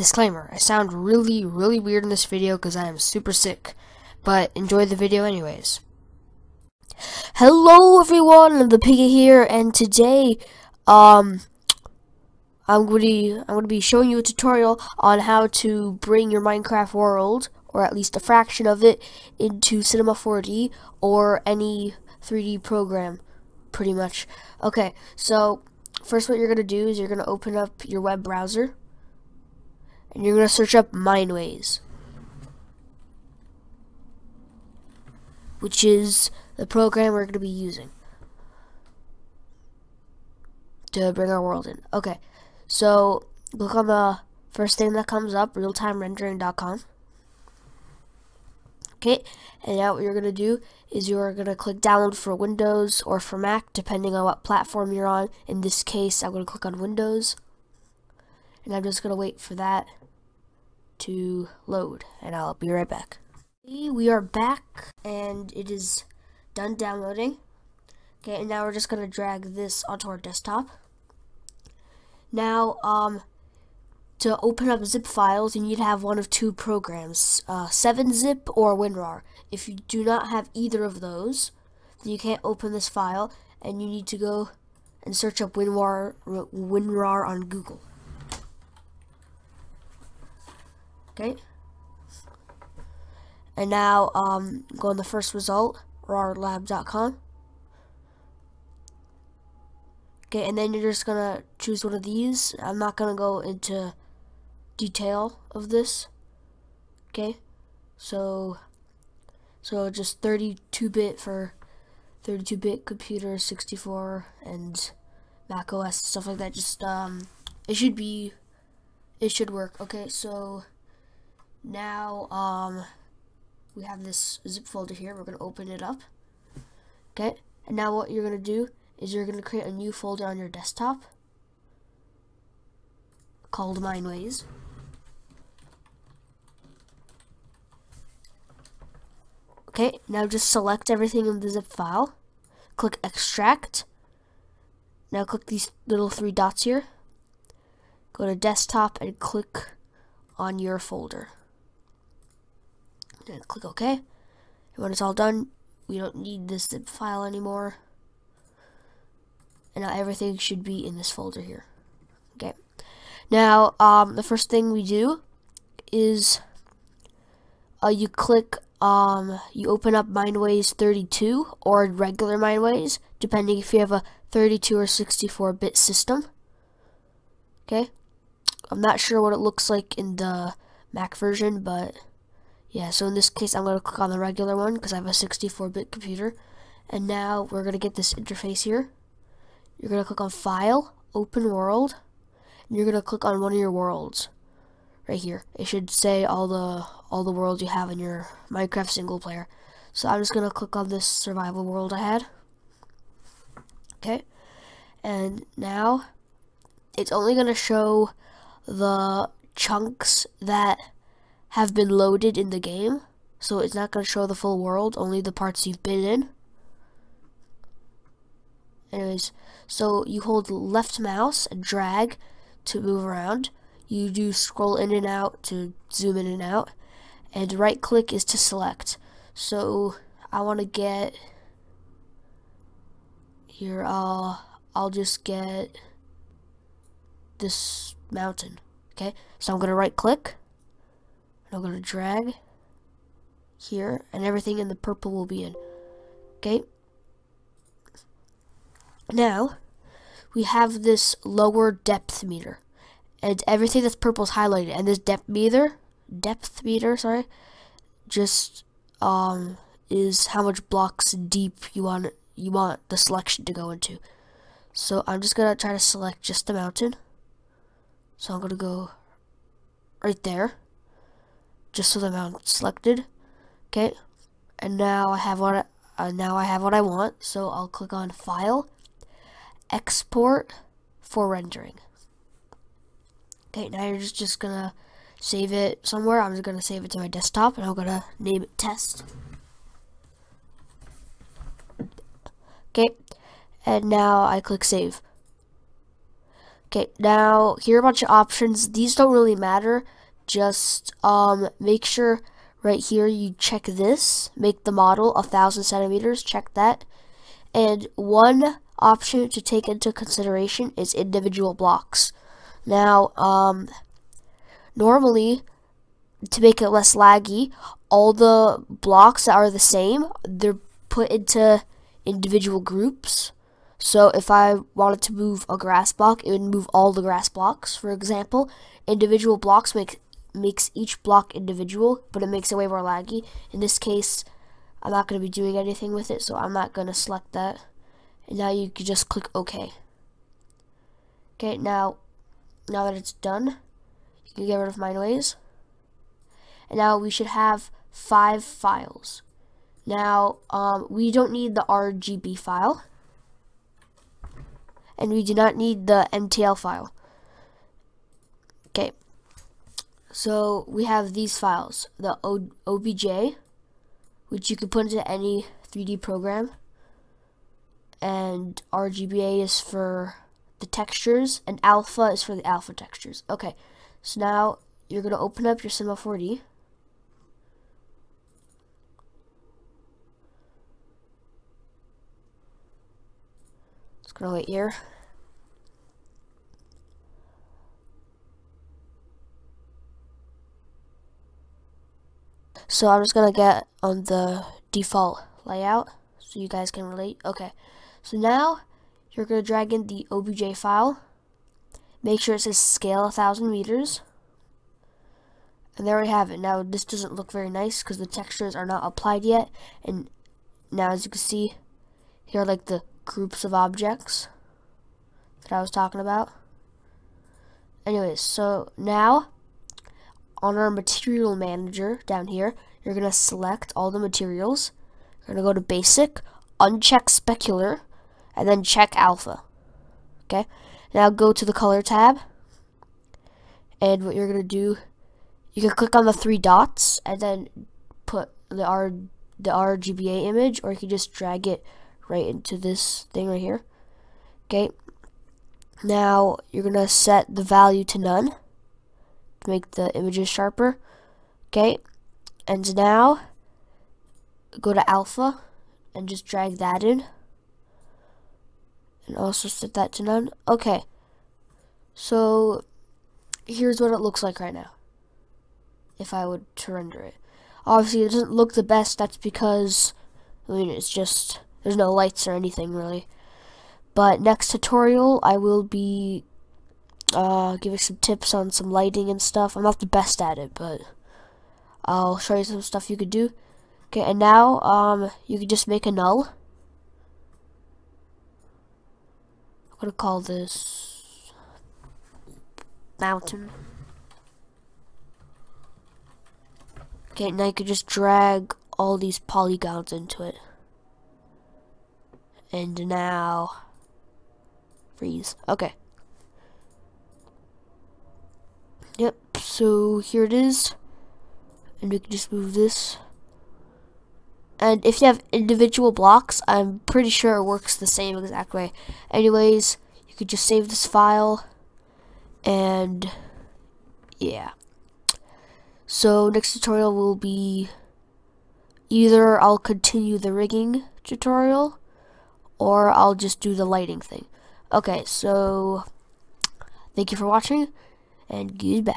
Disclaimer, I sound really weird in this video because I am super sick, but enjoy the video anyways. Hello everyone, the Piggy here, and today, I'm gonna be showing you a tutorial on how to bring your Minecraft world, or at least a fraction of it, into Cinema 4D or any 3D program, pretty much. Okay, so first what you're gonna do is you're gonna open up your web browser. And you're going to search up Mineways, which is the program we're going to be using to bring our world in. Okay, so click on the first thing that comes up, realtimerendering.com. Okay, and now what you're going to do is you're going to click download for Windows or for Mac, depending on what platform you're on. In this case, I'm going to click on Windows, and I'm just going to wait for that to load, and I'll be right back. We are back, and it is done downloading. Okay, and now we're just going to drag this onto our desktop. Now, to open up zip files, you need to have one of two programs, 7-Zip or WinRAR. If you do not have either of those, then you can't open this file, and you need to go and search up WinRAR on Google. Okay, and now go on the first result, rarlab.com. Okay, and then you're just gonna choose one of these. I'm not gonna go into detail of this. Okay, so just 32-bit for 32-bit computer, 64 and Mac OS, stuff like that. Just it should work. Okay, so now we have this zip folder here. We're going to open it up. Okay, and now what you're going to do is you're going to create a new folder on your desktop called Mineways. Okay, now just select everything in the zip file, click extract. Now click these little three dots here, go to desktop and click on your folder. And click OK. And when it's all done, we don't need this zip file anymore. And now everything should be in this folder here. Okay. Now, the first thing we do is you click, you open up Mineways 32 or regular Mineways, depending if you have a 32 or 64-bit system. Okay. I'm not sure what it looks like in the Mac version, but yeah, so in this case I'm going to click on the regular one because I have a 64-bit computer. And now we're going to get this interface here. You're going to click on File, Open World, and you're going to click on one of your worlds right here. It should say all the worlds you have in your Minecraft single player. So I'm just going to click on this survival world I had. Okay, and now it's only going to show the chunks that have been loaded in the game, so it's not going to show the full world, only the parts you've been in. Anyways, so you hold left mouse and drag to move around. You do scroll in and out to zoom in and out, and right click is to select. So I want to get here, I'll just get this mountain. Okay, so I'm going to right click, and I'm going to drag here, and everything in the purple will be in. Okay, now we have this lower depth meter, and everything that's purple is highlighted, and this depth meter, just is how much blocks deep you want the selection to go into. So I'm just gonna try to select just the mountain. So I'm gonna go right there, just so the mountain's selected. Okay, and now I have what I want. So I'll click on File, Export for rendering. Okay, now you're just gonna save it somewhere. I'm just gonna save it to my desktop, and I'm gonna name it Test. Okay, and now I click Save. Okay, now here are a bunch of options. These don't really matter. Just make sure right here you check this. Make the model 1,000 centimeters. Check that. And one option to take into consideration is individual blocks. Now, normally, to make it less laggy, all the blocks that are the same, they're put into individual groups. So if I wanted to move a grass block, it would move all the grass blocks, for example. Individual blocks makes each block individual, but it makes it way more laggy. In this case, I'm not going to be doing anything with it, so I'm not going to select that. And now you can just click OK. Okay, now that it's done, you can get rid of MindWays. And now we should have 5 files. Now, we don't need the RGB file. And we do not need the MTL file. Okay. So we have these files. The OBJ, which you can put into any 3D program. And RGBA is for the textures. And alpha is for the alpha textures. Okay. So now you're going to open up your Cinema 4D. Just gonna wait here. So I'm just gonna get on the default layout so you guys can relate. Okay, so now you're gonna drag in the OBJ file. Make sure it says scale 1,000 meters. And there we have it. Now this doesn't look very nice because the textures are not applied yet. And now as you can see, here are like the groups of objects that I was talking about. Anyways, so now on our material manager down here, you're going to select all the materials. You're going to go to basic, uncheck specular, and then check alpha. Okay, now go to the color tab, and what you're going to do, you can click on the 3 dots and then put the RGBA image, or you can just drag it right into this thing right here. Okay, now you're gonna set the value to none to make the images sharper. Okay, and now go to alpha and just drag that in, and also set that to none. Okay, so here's what it looks like right now if I would to render it. Obviously it doesn't look the best. That's because, I mean, it's just, there's no lights or anything really. But next tutorial I will be giving some tips on some lighting and stuff. I'm not the best at it, but I'll show you some stuff you could do. Okay, and now you can just make a null. I'm gonna call this mountain. Okay, now you can just drag all these polygons into it. And now freeze. Okay. Yep, so here it is. And we can just move this. And if you have individual blocks, I'm pretty sure it works the same exact way. Anyways, you could just save this file. And yeah. So next tutorial will be either I'll continue the rigging tutorial, or I'll just do the lighting thing. Okay, so thank you for watching, and goodbye.